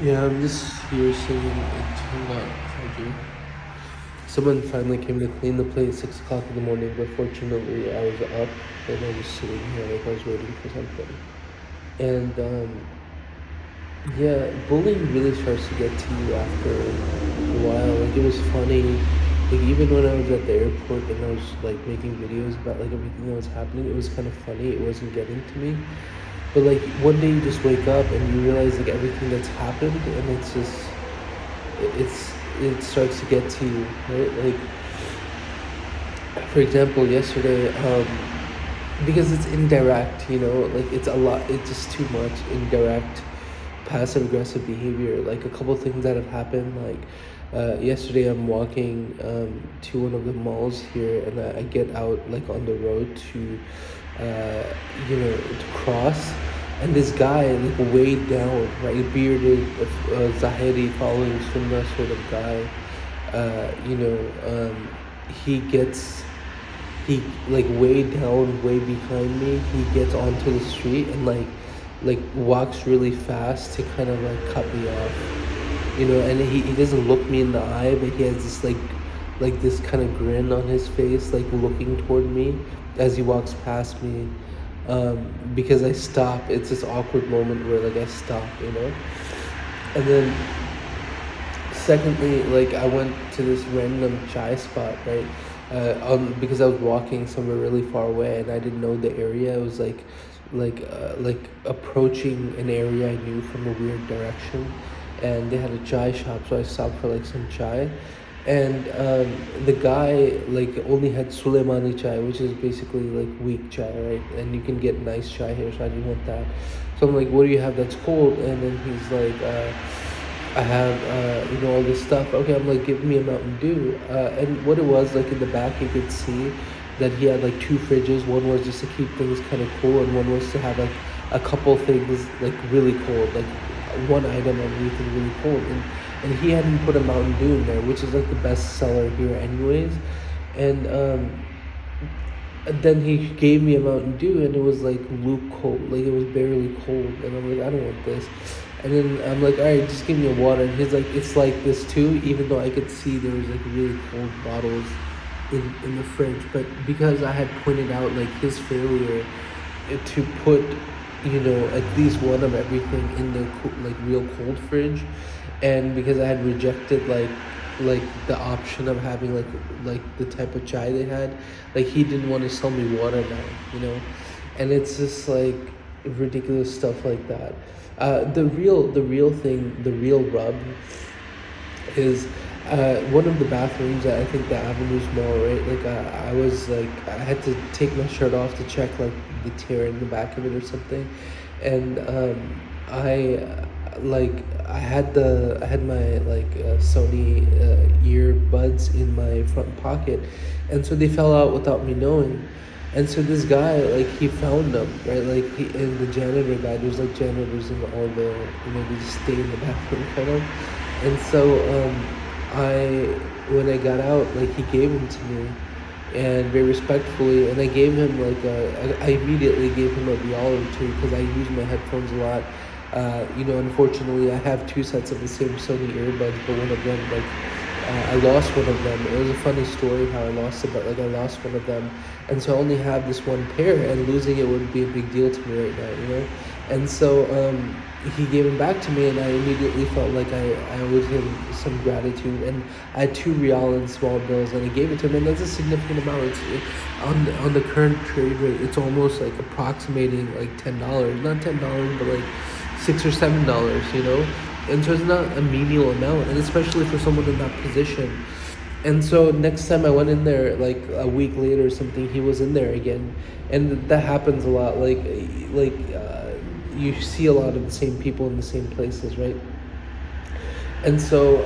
Yeah, I'm just here sitting. It turned out charging. Someone finally came to clean the place at 6 o'clock in the morning, but fortunately I was up and I was sitting here like I was waiting for something. And yeah, bullying really starts to get to you after a while. Like it was funny. Like even when I was at the airport and I was like making videos about like everything that was happening, it was kind of funny. It wasn't getting to me. But like one day you just wake up and you realize like everything that's happened, and it's just it starts to get to you, right? Like for example, yesterday, because it's indirect, like it's a lot. It's just too much indirect, passive aggressive behavior. Like a couple things that have happened. Like yesterday, I'm walking to one of the malls here, and I get out like on the road to, to cross. And this guy, like way down, right, bearded, Zahiri following Sunnah sort of guy, he gets, he like way down, way behind me. He gets onto the street and like walks really fast to kind of like cut me off, and he doesn't look me in the eye, but he has this like this kind of grin on his face, like looking toward me as he walks past me. Because I stop. It's this awkward moment where like I stop, and then secondly, like I went to this random chai spot, right? Because I was walking somewhere really far away and I didn't know the area. It was like approaching an area I knew from a weird direction, and they had a chai shop, so I stopped for like some chai, and the guy like only had Suleimani chai, which is basically like weak chai, right? And you can get nice chai here, so I didn't want that. So I'm like, what do you have that's cold? And then he's like, I have all this stuff. Okay, I'm like, give me a Mountain Dew. And what it was, like in the back you could see that he had like two fridges. One was just to keep things kind of cool, and one was to have like a couple things like really cold, like one item on everything really cold. And he hadn't put a Mountain Dew in there, which is like the best seller here anyways. And then he gave me a Mountain Dew, and it was like luke cold, like it was barely cold. And I'm like, I don't want this. And then I'm like, all right, just give me a water. And he's like, it's like this too, even though I could see there was like really cold bottles in the fridge. But because I had pointed out like his failure to put, at least one of everything in the like real cold fridge, and because I had rejected like the option of having like the type of chai they had, like he didn't want to sell me water now, and it's just like ridiculous stuff like that. The real thing, the real rub is one of the bathrooms at I think the Avenues Mall, right? Like I had to take my shirt off to check like the tear in the back of it or something, and I had my Sony earbuds in my front pocket, and so they fell out without me knowing. And so this guy, like, he found them, right? Like, and the janitor guy, there's like janitors in all the, they just stay in the bathroom kind of. And so when I got out, like, he gave them to me, and very respectfully, and I gave him I immediately gave him a rial or two because I use my headphones a lot. Unfortunately, I have two sets of the same Sony earbuds, but one of them, I lost one of them. It was a funny story how I lost it, but I lost one of them, and so I only have this one pair, and losing it wouldn't be a big deal to me right now, And so he gave them back to me, and I immediately felt like I owed him some gratitude, and I had 2 rial in small bills, and I gave it to him, and that's a significant amount. On the current trade rate, it's almost like approximating like $10, not $10, but like $6 or $7, And so it's not a menial amount, and especially for someone in that position. And so next time I went in there, like a week later or something, he was in there again, and that happens a lot. You see a lot of the same people in the same places, right? And so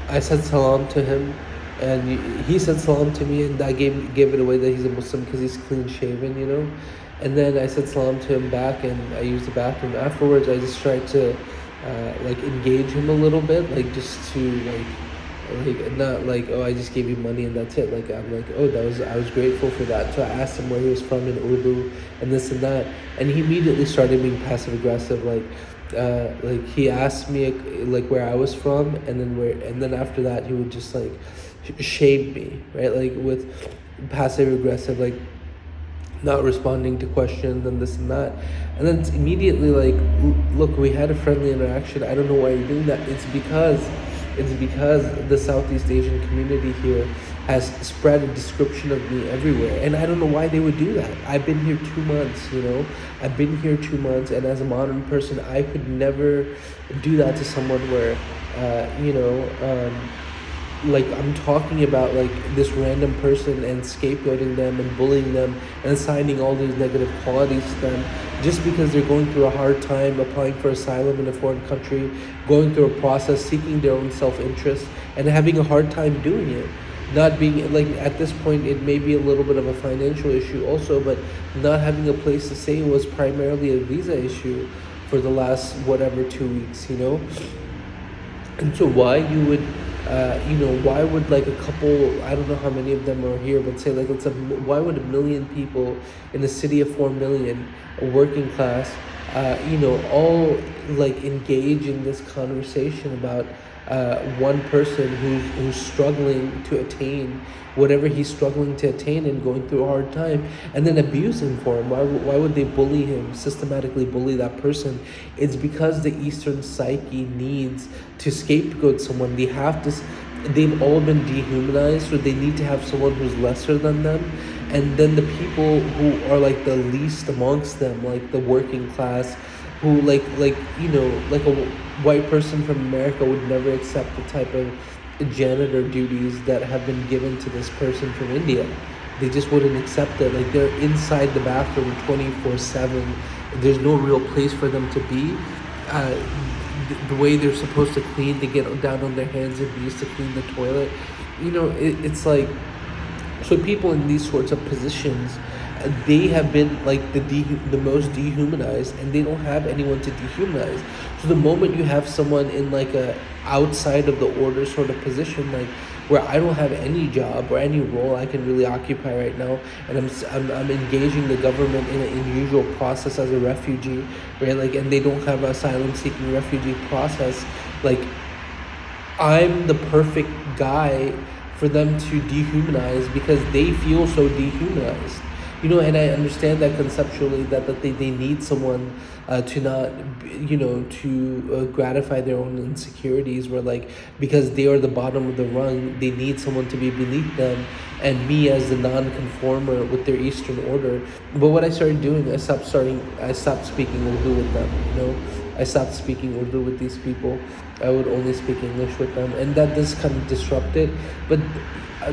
I said salam to him, and he said salam to me, and I gave it away that he's a Muslim because he's clean shaven, And then I said salam to him back, and I used the bathroom. Afterwards, I just tried to engage him a little bit, just to not oh, I just gave you money and that's it. I'm oh, I was grateful for that. So I asked him where he was from in Urdu and this and that, and he immediately started being passive aggressive, like he asked me like where I was from, and then after that he would just like shade me, right? Like with passive aggressive, like not responding to questions and this and that. And then it's immediately like, look, we had a friendly interaction. I don't know why you're doing that. It's because the Southeast Asian community here has spread a description of me everywhere, and I don't know why they would do that. I've been here 2 months, I've been here 2 months, and as a modern person, I could never do that to someone where, like I'm talking about like this random person and scapegoating them and bullying them and assigning all these negative qualities to them just because they're going through a hard time applying for asylum in a foreign country, going through a process, seeking their own self-interest, and having a hard time doing it. Not being like, at this point it may be a little bit of a financial issue also, but not having a place to stay was primarily a visa issue for the last whatever 2 weeks. And so why would like a couple, I don't know how many of them are here, but say like why would 1 million people in a city of 4 million, a working class, all like engage in this conversation about one person who's struggling to attain whatever he's struggling to attain and going through a hard time, and then abuse him for him? Why would they bully him, systematically bully that person? It's because the Eastern psyche needs to scapegoat someone. They've all been dehumanized, so they need to have someone who's lesser than them. And then the people who are like the least amongst them, like the working class, who like a white person from America would never accept the type of janitor duties that have been given to this person from India. They just wouldn't accept it. Like they're inside the bathroom 24/7. There's no real place for them to be. The way they're supposed to clean, they get down on their hands and knees to clean the toilet. It's like, so people in these sorts of positions, they have been like the most dehumanized, and they don't have anyone to dehumanize. So the moment you have someone in like a outside of the order sort of position, like where I don't have any job or any role I can really occupy right now, and I'm engaging the government in an unusual process as a refugee, right? Like, and they don't have an asylum seeking refugee process. Like, I'm the perfect guy for them to dehumanize because they feel so dehumanized. And I understand that conceptually that they need someone to not, to gratify their own insecurities, where like, because they are the bottom of the rung, they need someone to be beneath them, and me as the non-conformer with their Eastern order. But what I started doing, I stopped speaking Urdu with them, I stopped speaking Urdu with these people. I would only speak English with them, and that does kind of disrupt it. But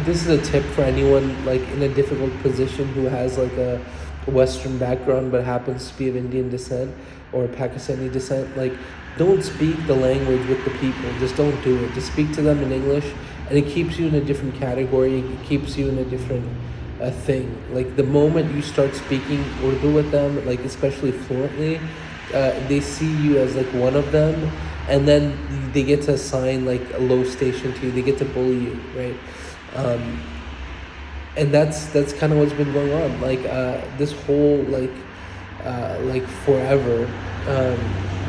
this is a tip for anyone like in a difficult position who has like a Western background but happens to be of Indian descent or Pakistani descent. Like, don't speak the language with the people. Just don't do it. Just speak to them in English, and it keeps you in a different category. It keeps you in a different thing. Like, the moment you start speaking Urdu with them, like especially fluently, they see you as like one of them, and then they get to assign like a low station to you. They get to bully you, right? And that's kind of what's been going on. Like this whole like forever.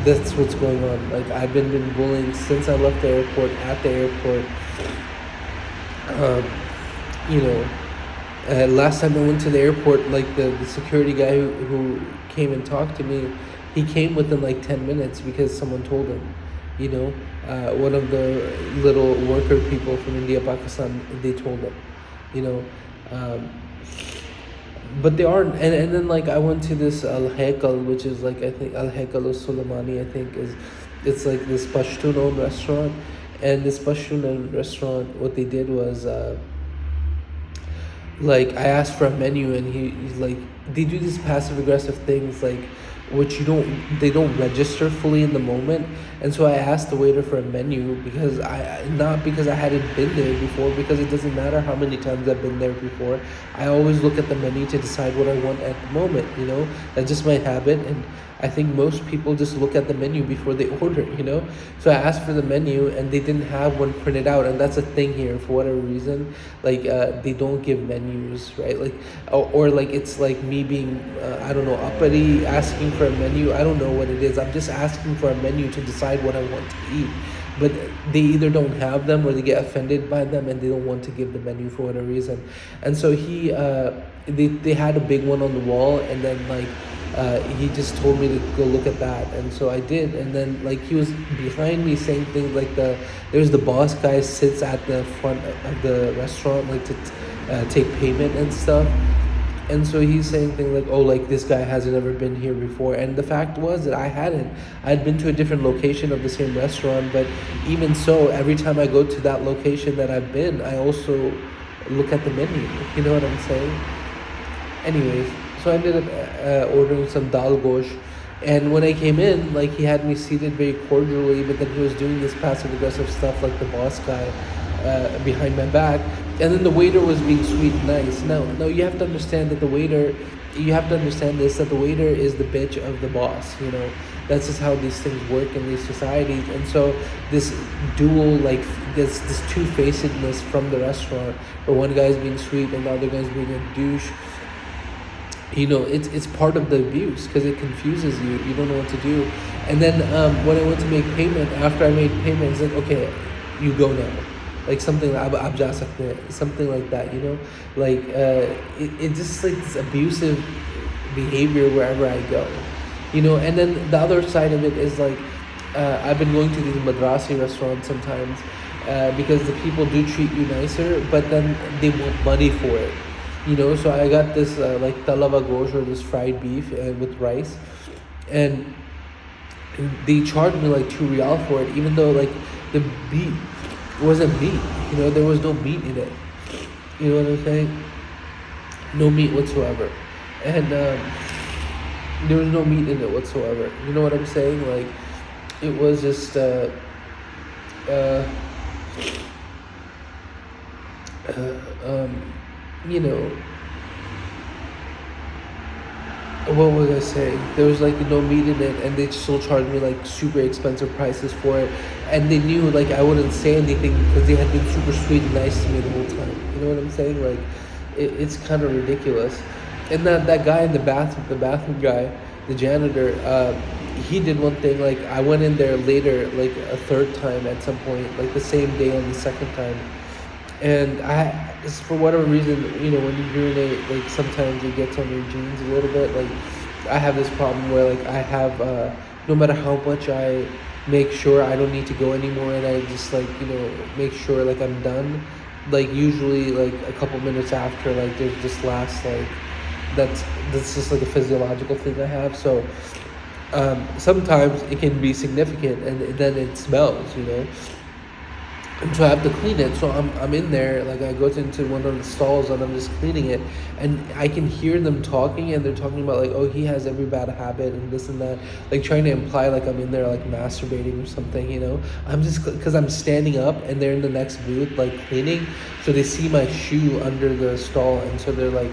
That's what's going on. Like, I've been bullying since I left the airport. At the airport, last time I went to the airport, like the security guy who came and talked to me, he came within like 10 minutes because someone told him. One of the little worker people from India, Pakistan, they told him. But they aren't. And then like I went to this Al-Haikal, which is like, I think Al-Haikal al-Sulamani, I think it's like this Pashtun-owned restaurant. And this Pashtun-owned restaurant, what they did was like I asked for a menu, and he's like, they do these passive aggressive things like which they don't register fully in the moment. And so I asked the waiter for a menu because not because I hadn't been there before, because it doesn't matter how many times I've been there before. I always look at the menu to decide what I want at the moment, That's just my habit, and I think most people just look at the menu before they order, you know. So I asked for the menu and they didn't have one printed out, and that's a thing here for whatever reason. Like they don't give menus, right? Like or like it's like me being I don't know, uppity, asking for a menu. I don't know what it is. I'm just asking for a menu to decide what I want to eat, but they either don't have them or they get offended by them and they don't want to give the menu for whatever reason. And so they had a big one on the wall, and then like he just told me to go look at that, and so I did. And then like he was behind me saying things like there's the boss guy sits at the front of the restaurant like to take payment and stuff. And so he's saying things like, oh, like this guy hasn't ever been here before. And the fact was that I hadn't. I'd been to a different location of the same restaurant, but even so, every time I go to that location that I've been, I also look at the menu. You know what I'm saying? Anyways, so I ended up ordering some dal gosh. And when I came in, like he had me seated very cordially, but then he was doing this passive aggressive stuff like the boss guy behind my back. And then the waiter was being sweet and nice. Now you have to understand that you have to understand this, that the waiter is the bitch of the boss, you know. That's just how these things work in these societies. And so this dual, like this two-facedness from the restaurant, where one guy's being sweet and the other guy's being a douche, you know, it's part of the abuse, because it confuses you. You don't know what to do. And then when I went to make payment, after I made payment, it's like, okay, you go now. Like something like something like that, you know. Like it just like this abusive behavior wherever I go, you know. And then the other side of it is like I've been going to these madrasi restaurants sometimes because the people do treat you nicer, but then they want money for it, you know. So I got this like talava gosh, or this fried beef with rice, and they charged me like 2 riyal for it, even though like the beef wasn't meat, you know. There was no meat in it, you know what I'm saying? No meat whatsoever. And there was no meat in it whatsoever, you know what I'm saying? Like it was just you know, what was I saying? There was like no meat in it, and they still charged me like super expensive prices for it. And they knew like I wouldn't say anything because they had been super sweet and nice to me the whole time. You know what I'm saying? Like it's kind of ridiculous. And that guy in the bathroom guy, the janitor, he did one thing. Like I went in there later, like a third time at some point, like the same day on the second time. And just for whatever reason, you know, when you urinate, like sometimes it gets on your jeans a little bit. Like I have this problem where like I have, no matter how much I make sure I don't need to go anymore, and I just like, you know, make sure like I'm done, like usually like a couple minutes after, like there's this last like that's just like a physiological thing I have. So sometimes it can be significant, and then it smells, you know. And so I have to clean it. So I'm in there, like I go into one of the stalls and I'm just cleaning it, and I can hear them talking, and they're talking about like, oh, he has every bad habit and this and that, like trying to imply like I'm in there like masturbating or something, you know. I'm just, because I'm standing up and they're in the next booth like cleaning, so they see my shoe under the stall, and so they're like,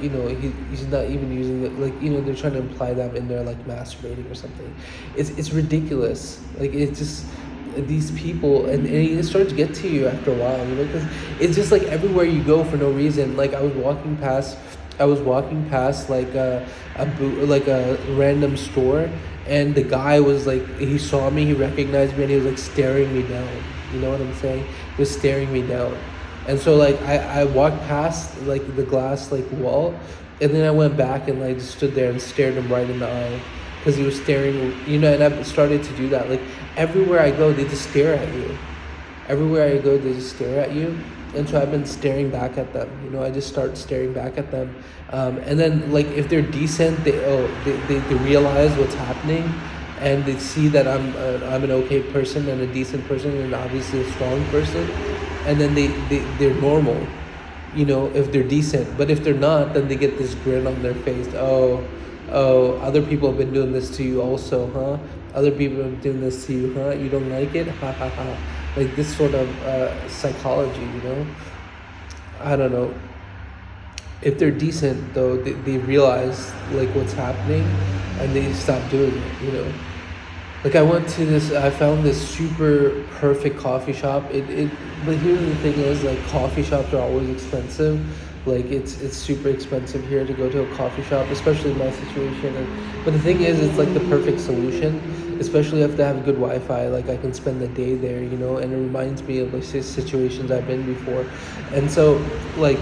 you know, he's not even using it, like, you know, they're trying to imply that I'm in there like masturbating or something. It's ridiculous. Like it's just these people, and it starts to get to you after a while, you know, because it's just like everywhere you go for no reason. Like I was walking past like like a random store, and the guy was like, he saw me, he recognized me, and he was like staring me down, you know what I'm saying? He was staring me down. And so like I walked past like the glass like wall, and then I went back and like stood there and stared him right in the eye, because he was staring, you know. And I've started to do that. Like everywhere I go, they just stare at you. Everywhere I go, they just stare at you. And so I've been staring back at them. You know, I just start staring back at them. And then like if they're decent, they realize what's happening, and they see that I'm an okay person and a decent person and obviously a strong person, and then they're normal, you know, if they're decent. But if they're not, then they get this grin on their face. Oh, other people have been doing this to you also, huh? Other people have been doing this to you, huh? You don't like it? Ha ha ha. Like this sort of psychology, you know? I don't know. If they're decent though, they realize like what's happening, and they stop doing it, like I found this super perfect coffee shop. But here's the thing is, like, coffee shops are always expensive. Like, it's super expensive here to go to a coffee shop, especially in my situation. But the thing is, it's like the perfect solution, especially if they have good Wi-Fi. Like, I can spend the day there, and it reminds me of like situations I've been before. And so, like,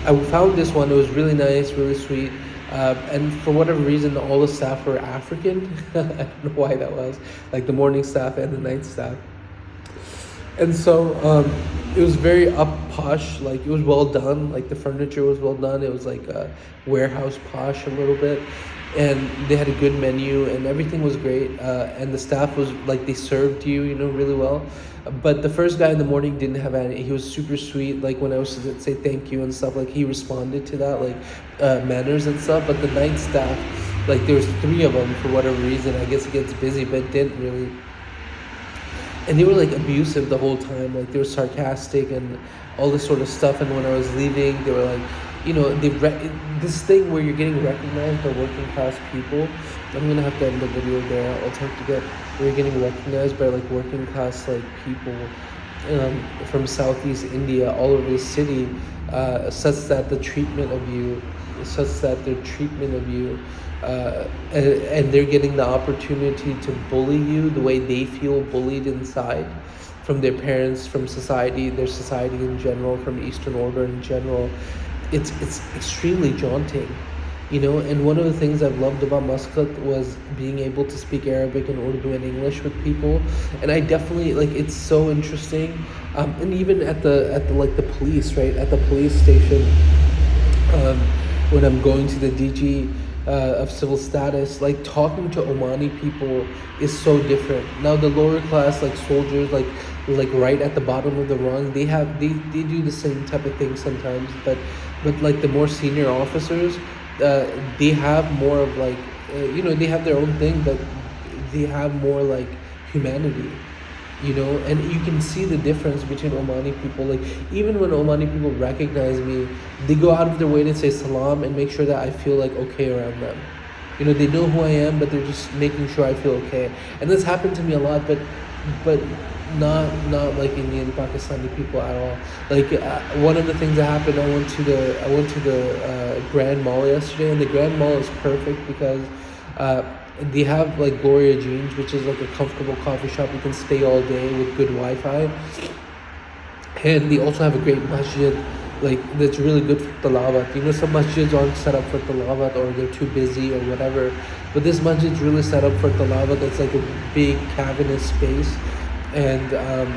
I found this one. It was really nice, really sweet. And for whatever reason, all the staff were African. I don't know why that was. Like the morning staff and the night staff. And so it was very up posh. Like, it was well done. Like, the furniture was well done. It was like warehouse posh a little bit. And they had a good menu and everything was great. And the staff was like, they served you, really well. But the first guy in the morning didn't have any. He was super sweet. Like, when I was to say thank you and stuff, like, he responded to that, like, manners and stuff. But the night staff, like, there was 3 of them for whatever reason. I guess it gets busy, but it didn't really. And they were like abusive the whole time. Like, they were sarcastic and all this sort of stuff. And when I was leaving, they were like, this thing where you're getting recognized by working class people. I'm gonna have to end the video there. I'll talk to get where you're getting recognized by like working class like people from Southeast India all over the city, such that their treatment of you, and they're getting the opportunity to bully you the way they feel bullied inside, from their parents, from society, their society in general, from Eastern Order in general. It's extremely daunting, and one of the things I've loved about Muscat was being able to speak Arabic and Urdu and English with people. And I definitely, like, it's so interesting. And even at the like the police, right, at the police station, when I'm going to the DG of civil status, like, talking to Omani people is so different. Now the lower class, like soldiers, like right at the bottom of the rung, they do the same type of thing sometimes, but like the more senior officers, they have more of like, they have their own thing, but they have more like humanity, and you can see the difference between Omani people. Like, even when Omani people recognize me, they go out of their way to say salam and make sure that I feel like okay around them. They know who I am, but they're just making sure I feel okay. And this happened to me a lot, but not like Indian Pakistani people at all. Like, one of the things that happened, I went to the Grand Mall yesterday, and the Grand Mall is perfect because they have like Gloria Jeans, which is like a comfortable coffee shop. You can stay all day with good Wi-Fi, and they also have a great masjid, like, that's really good for tilawat. Some masjids aren't set up for tilawat, or they're too busy or whatever, but this masjid's really set up for tilawat. It's like a big cavernous space, and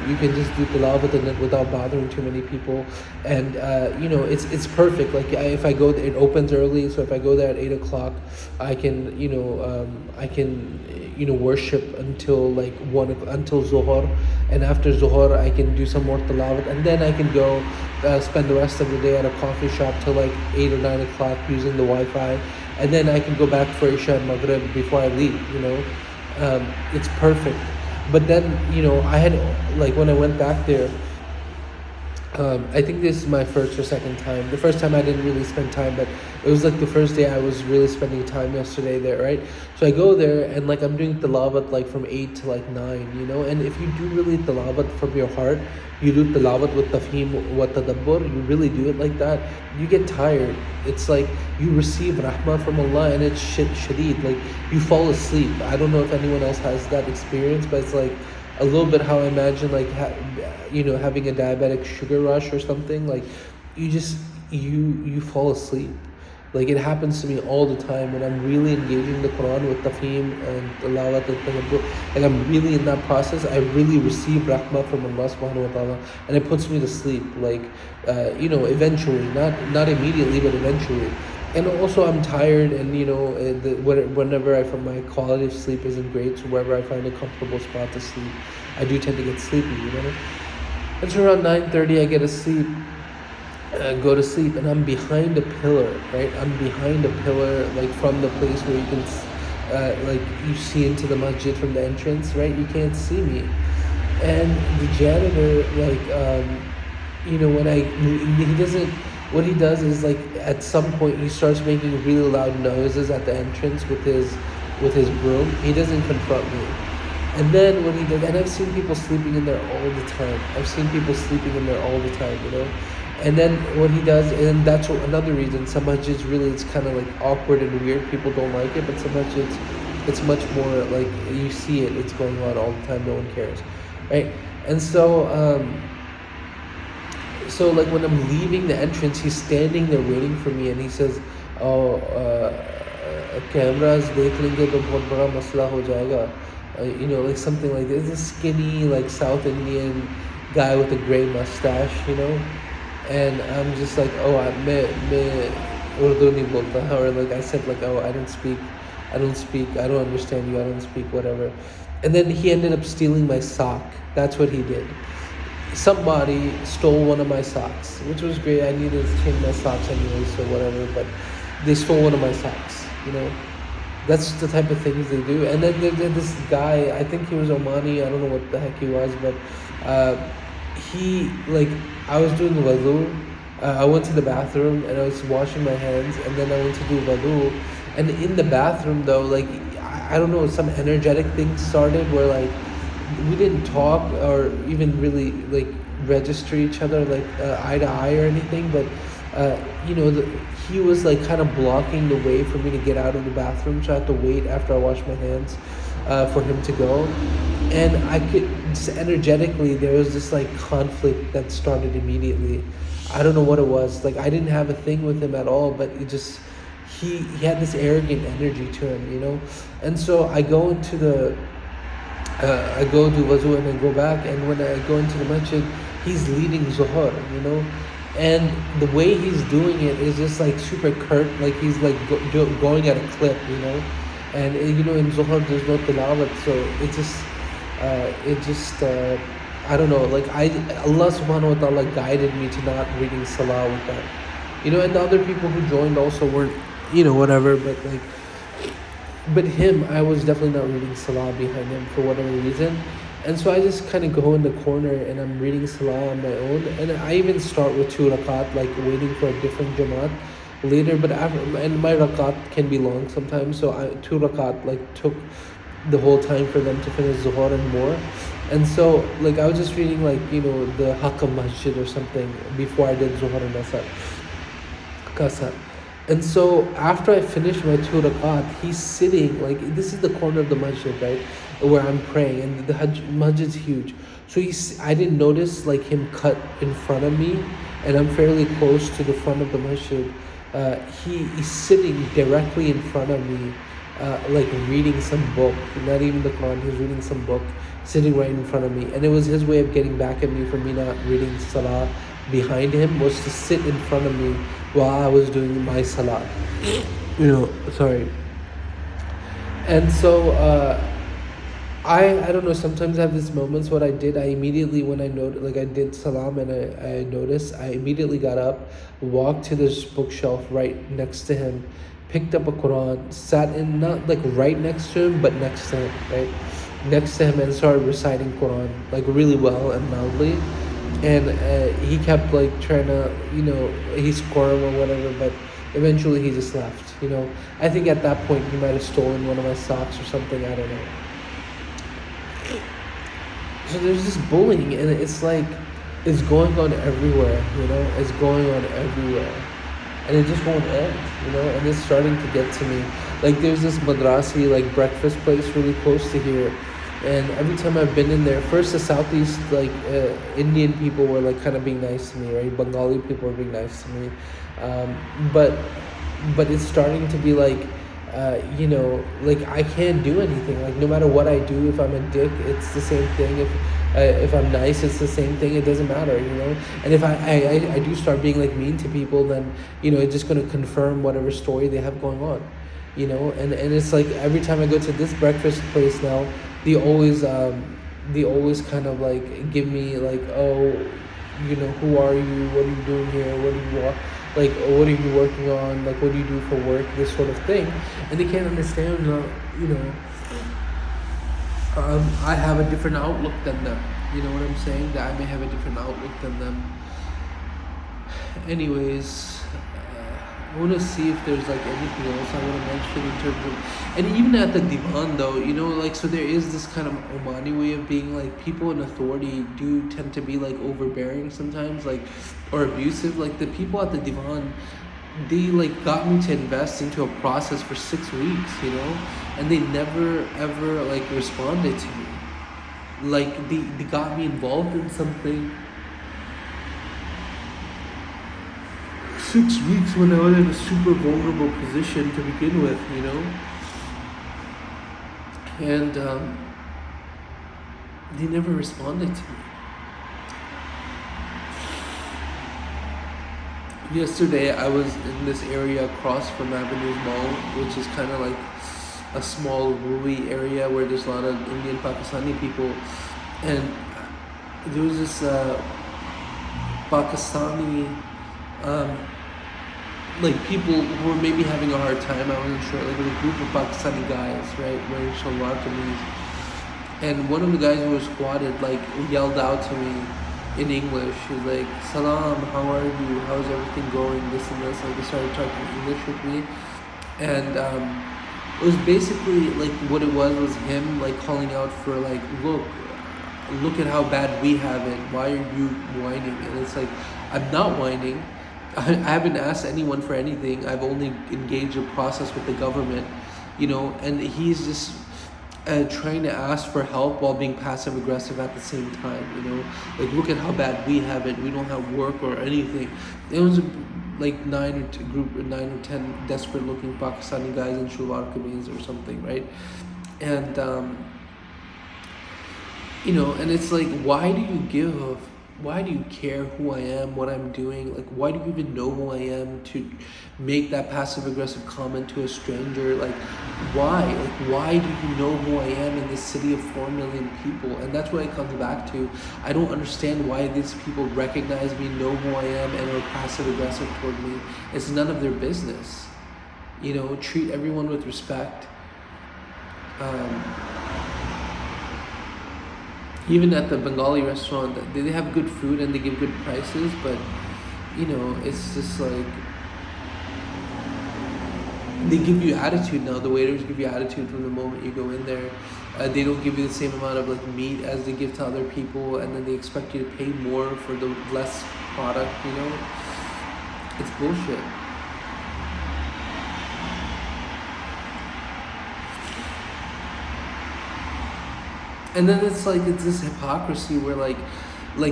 you can just do tilawat in it without bothering too many people. And it's perfect. Like, if I go, it opens early, so if I go there at 8 o'clock, I can worship until like until Zuhr, and after Zuhr I can do some more tilawat, and then I can go spend the rest of the day at a coffee shop till like 8 or 9 o'clock using the Wi-Fi, and then I can go back for Isha and Maghrib before I leave. It's perfect. But then, I had, like, when I went back there, I think this is my first or second time. The first time I didn't really spend time, but it was like the first day I was really spending time yesterday there, right? So I go there, and like, I'm doing tilawat like from 8 to like 9, and if you do really tilawat from your heart, you do tilawat with tafheem wa tadabbur, you really do it like that, you get tired. It's like you receive rahmah from Allah, and it's shadeed, like you fall asleep. I don't know if anyone else has that experience, but it's like a little bit how I imagine, like, having a diabetic sugar rush or something. Like, you fall asleep. Like, it happens to me all the time when I'm really engaging the Quran with tafheem and tilawat and tadabbur. Like, I'm really in that process. I really receive rahmah from Allah subhanahu wa ta'ala, and it puts me to sleep. Like, eventually, not immediately, but eventually. And also, I'm tired, and whenever my quality of sleep isn't great, so wherever I find a comfortable spot to sleep, I do tend to get sleepy. And so around 9:30, I go to sleep, and I'm behind a pillar, right? I'm behind a pillar, like, from the place where you can, like, you see into the masjid from the entrance, right? You can't see me, and the janitor, like, when he doesn't. what he does is like at some point he starts making really loud noises at the entrance with his broom. He doesn't confront me. And then what he did, and I've seen people sleeping in there all the time. I've seen people sleeping in there all the time, you know. And then what he does, and that's another reason. Some masjids really, it's kind of like awkward and weird. People don't like it, but some masjids, it's much more like you see it. It's going on all the time. No one cares, right? And so like when I'm leaving the entrance, he's standing there waiting for me, and he says, "Oh, cameras dekh lenge to bahut bada masla ho jayega." You know, like something like this. This skinny, like South Indian guy with a gray mustache, you know. And I'm just like, oh, मैं Urdu नहीं बोलता, or like I said, like, oh, I don't speak, I don't understand you, I don't speak, whatever. And then he ended up stealing my sock. That's what he did. Somebody stole one of my socks, which was great. I needed to change my socks anyway, so whatever. But they stole one of my socks, you know. That's the type of things they do. And then there's this guy, I think he was Omani, I don't know what the heck he was, but he, like, I was doing wudu, I went to the bathroom and I was washing my hands, and then I went to do wudu, and in the bathroom though, like, I don't know, some energetic thing started where like, we didn't talk or even really like register each other like eye to eye or anything, but you know, he was like kind of blocking the way for me to get out of the bathroom, so I had to wait after I washed my hands for him to go. And I could just energetically, there was this like conflict that started immediately. I don't know what it was. Like, I didn't have a thing with him at all, but it just, he had this arrogant energy to him, you know. And so I go into I go do wuzu and I go back, and when I go into the masjid, he's leading Zuhur, you know. And the way he's doing it is just like super curt, like he's like going at a clip, you know. And you know, in Zuhur there's no tilawat, so it just I don't know, like Allah subhanahu wa ta'ala guided me to not reading salah with that, you know. And the other people who joined also weren't, you know, whatever, but him, I was definitely not reading salah behind him for whatever reason. And so I just kind of go in the corner and I'm reading salah on my own. And I even start with 2 rakat, like waiting for a different jamaat later. But and my rakat can be long sometimes. So 2 rakat like took the whole time for them to finish Zuhur and more. And so like I was just reading like, you know, the Hakam Masjid or something before I did Zuhur and Asar. And so after I finish my 2 rakat, he's sitting, like, this is the corner of the masjid, right, where I'm praying, and the masjid's huge. So I didn't notice like him cut in front of me, and I'm fairly close to the front of the masjid. He's sitting directly in front of me, like reading some book, not even the Quran, he's reading some book, sitting right in front of me. And it was his way of getting back at me for me not reading salah behind him, was to sit in front of me while I was doing my salah, you know, sorry. And so I don't know, sometimes I have these moments. What I did, I immediately, when I noticed, like I did salam and I noticed, I immediately got up, walked to this bookshelf right next to him, picked up a Quran, sat in, not like right next to him, but next to him, right? Next to him, and started reciting Quran, like really well and loudly. And he kept like trying to, you know, he squirmed or whatever, but eventually he just left, you know. I think at that point he might have stolen one of my socks or something, I don't know. So there's this bullying, and it's like, it's going on everywhere, you know, it's going on everywhere. And it just won't end, you know, and it's starting to get to me. Like there's this madrasi, like breakfast place really close to here. And every time I've been in there, first the Southeast, like Indian people were like kind of being nice to me, right? Bengali people were being nice to me. But it's starting to be like, you know, like I can't do anything. Like no matter what I do, if I'm a dick, it's the same thing. If I'm nice, it's the same thing. It doesn't matter, you know. And if I do start being like mean to people, then, you know, it's just going to confirm whatever story they have going on, you know. And it's like every time I go to this breakfast place now, they always kind of like give me like, oh, you know, who are you? What are you doing here? What do you want? Like, what are you working on? Like, what do you do for work? This sort of thing. And they can't understand, you know, I have a different outlook than them. You know what I'm saying? That I may have a different outlook than them. Anyways, I want to see if there's like anything else I want to mention in terms of, and even at the divan though, you know, like so there is this kind of Omani way of being, like people in authority do tend to be like overbearing sometimes, like or abusive. Like the people at the divan, they like got me to invest into a process for 6 weeks, you know, and they never ever like responded to me. Like they got me involved in something 6 weeks when I was in a super vulnerable position to begin with, you know? And they never responded to me. Yesterday, I was in this area across from Avenues Mall, which is kind of like a small rural area where there's a lot of Indian Pakistani people. And there was this Pakistani like people who were maybe having a hard time. I wasn't sure. Like, it was a group of Pakistani guys, right, wearing shalwar kameez, and one of the guys who was squatted like yelled out to me in English. He's like, "Salam, how are you? How's everything going? This and this." Like, they started talking English with me, and it was basically like what it was him like calling out for like, look at how bad we have it. Why are you whining? And it's like, I'm not whining. I haven't asked anyone for anything. I've only engaged a process with the government, you know, and he's just trying to ask for help while being passive aggressive at the same time, you know. Like, look at how bad we have it. We don't have work or anything. It was like 9 or 10 desperate looking Pakistani guys in shalwar kameez or something, right? And you know, and it's like, why do you care who I am, what I'm doing? Like, why do you even know who I am to make that passive aggressive comment to a stranger? Like, why? Like, why do you know who I am in this city of 4 million people? And that's what it comes back to. I don't understand why these people recognize me, know who I am, and are passive aggressive toward me. It's none of their business. You know, treat everyone with respect. Even at the Bengali restaurant, they have good food and they give good prices, but you know, it's just like they give you attitude now. The waiters give you attitude from the moment you go in there. They don't give you the same amount of like meat as they give to other people, and then they expect you to pay more for the less product. You know, it's bullshit. And then it's this hypocrisy where like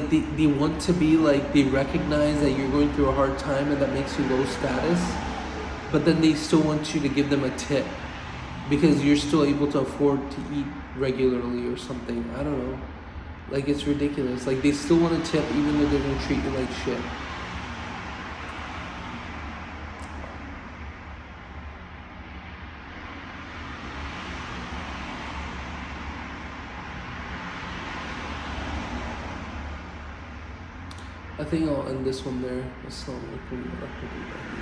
they want to be like, they recognize that you're going through a hard time and that makes you low status, but then they still want you to give them a tip because you're still able to afford to eat regularly or something. I don't know. Like, it's ridiculous. Like, they still want a tip even though they're gonna treat you like shit. I think I'll end this one there. Assalamu alaikum wa rahmatullah.